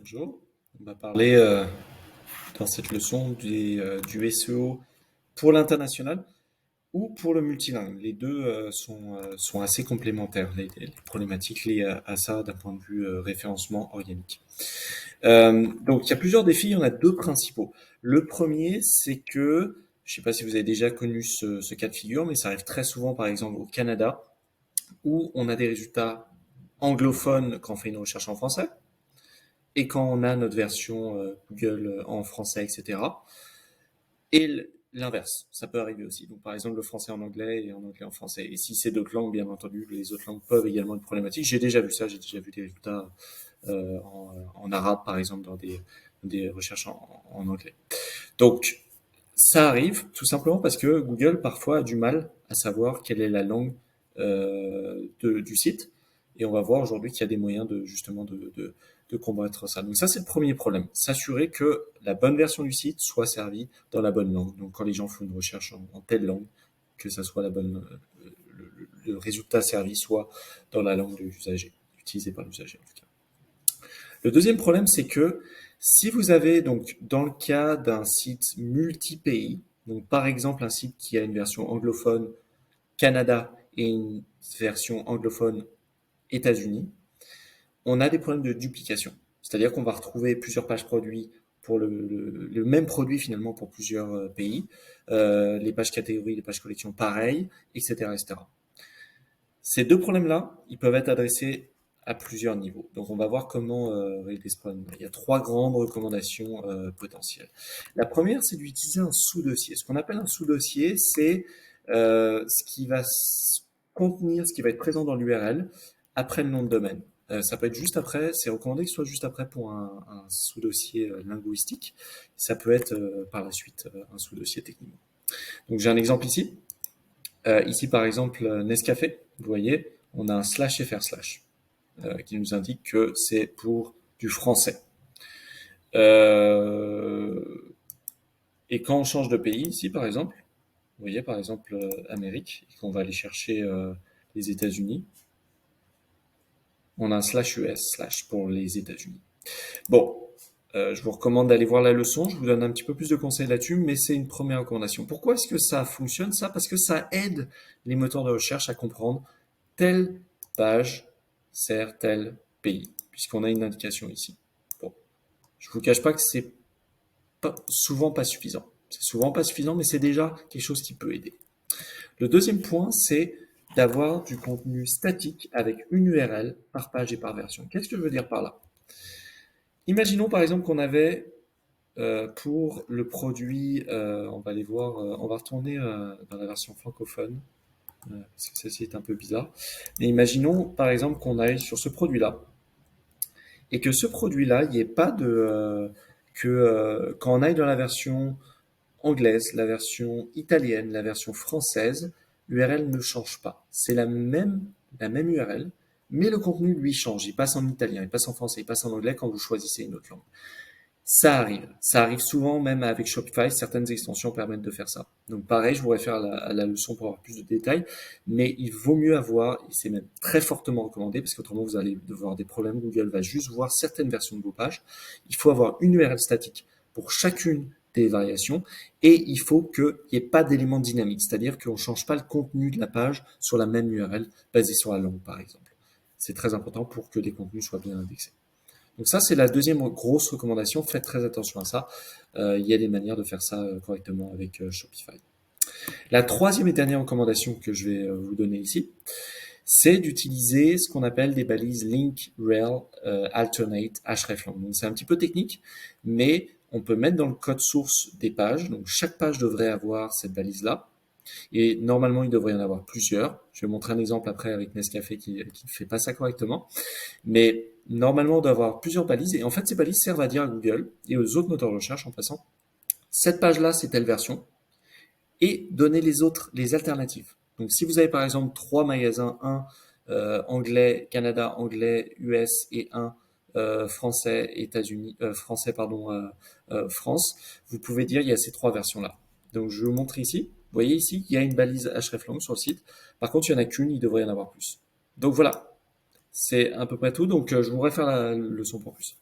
Bonjour, on va parler dans cette leçon du SEO pour l'international ou pour le multilingue. Les deux sont assez complémentaires, les problématiques liées à ça d'un point de vue référencement organique. Donc il y a plusieurs défis, il y en a deux principaux. Le premier, c'est que, je ne sais pas si vous avez déjà connu ce cas de figure, mais ça arrive très souvent par exemple au Canada, où on a des résultats anglophones quand on fait une recherche en français et quand on a notre version Google en français, etc. Et l'inverse, ça peut arriver aussi. Donc, par exemple, le français en anglais et en anglais en français. Et si c'est d'autres langues, bien entendu, les autres langues peuvent également être problématiques. J'ai déjà vu ça, j'ai déjà vu des résultats en arabe, par exemple, dans des recherches en anglais. Donc, ça arrive tout simplement parce que Google parfois a du mal à savoir quelle est la langue du site. Et on va voir aujourd'hui qu'il y a des moyens de justement de combattre ça. Donc ça, c'est le premier problème. S'assurer que la bonne version du site soit servie dans la bonne langue. Donc quand les gens font une recherche en telle langue, que ça soit la bonne, le résultat servi soit dans la langue de l'usager, utilisée par l'usager en tout cas. Le deuxième problème, c'est que si vous avez donc dans le cas d'un site multi-pays, donc par exemple un site qui a une version anglophone Canada et une version anglophone États-Unis, on a des problèmes de duplication. C'est-à-dire qu'on va retrouver plusieurs pages produits pour le même produit finalement pour plusieurs pays, les pages catégories, les pages collections pareilles, etc., etc. Ces deux problèmes-là, ils peuvent être adressés à plusieurs niveaux. Donc on va voir comment régler ce problème. Il y a trois grandes recommandations potentielles. La première, c'est d'utiliser un sous-dossier. Ce qu'on appelle un sous-dossier, c'est ce qui va contenir, ce qui va être présent dans l'URL après le nom de domaine. Ça peut être juste après, c'est recommandé que ce soit juste après pour un sous-dossier linguistique. Ça peut être par la suite un sous-dossier technique. Donc j'ai un exemple ici. Ici par exemple Nescafé, vous voyez, on a un slash fr slash qui nous indique que c'est pour du français. Et quand on change de pays ici par exemple, vous voyez par exemple Amérique, et qu'on va aller chercher les États-Unis, on a un slash US slash pour les États-Unis. Bon, je vous recommande d'aller voir la leçon, je vous donne un petit peu plus de conseils là-dessus, mais c'est une première recommandation. Pourquoi est-ce que ça fonctionne ça? Parce que ça aide les moteurs de recherche à comprendre telle page sert tel pays, puisqu'on a une indication ici. Bon, je vous cache pas que c'est souvent pas suffisant. C'est souvent pas suffisant, mais c'est déjà quelque chose qui peut aider. Le deuxième point, c'est d'avoir du contenu statique avec une URL par page et par version. Qu'est-ce que je veux dire par là? Imaginons par exemple qu'on avait pour le produit, on va aller voir, on va retourner dans la version francophone, parce que celle-ci est un peu bizarre. Mais imaginons par exemple qu'on aille sur ce produit-là, et que ce produit-là, il n'y ait pas de... quand on aille dans la version anglaise, la version italienne, la version française, l'URL ne change pas. C'est la même URL, mais le contenu, lui, change. Il passe en italien, il passe en français, il passe en anglais quand vous choisissez une autre langue. Ça arrive. Ça arrive souvent, même avec Shopify, certaines extensions permettent de faire ça. Donc pareil, je vous réfère à la leçon pour avoir plus de détails, mais il vaut mieux avoir, et c'est même très fortement recommandé, parce qu'autrement vous allez devoir des problèmes, Google va juste voir certaines versions de vos pages. Il faut avoir une URL statique pour chacune des variations, et il faut qu'il n'y ait pas d'éléments dynamiques, c'est-à-dire qu'on ne change pas le contenu de la page sur la même URL basée sur la langue, par exemple. C'est très important pour que les contenus soient bien indexés. Donc ça, c'est la deuxième grosse recommandation. Faites très attention à ça. Il y a des manières de faire ça correctement avec Shopify. La troisième et dernière recommandation que je vais vous donner ici, c'est d'utiliser ce qu'on appelle des balises link, rel, alternate, hreflang. Donc c'est un petit peu technique, mais on peut mettre dans le code source des pages. Donc chaque page devrait avoir cette balise-là. Et normalement, il devrait y en avoir plusieurs. Je vais montrer un exemple après avec Nescafé qui ne fait pas ça correctement. Mais normalement, on doit avoir plusieurs balises. Et en fait, ces balises servent à dire à Google et aux autres moteurs de recherche en passant, cette page-là, c'est telle version. Et donner les autres, les alternatives. Donc, si vous avez par exemple trois magasins, un anglais, Canada, anglais, US et un français, États-Unis, français, pardon, France, vous pouvez dire il y a ces trois versions-là. Donc, je vous montre ici. Vous voyez ici, il y a une balise hreflang sur le site. Par contre, il n'y en a qu'une, il devrait y en avoir plus. Donc voilà, c'est à peu près tout. Donc, je vous réfère la leçon pour plus.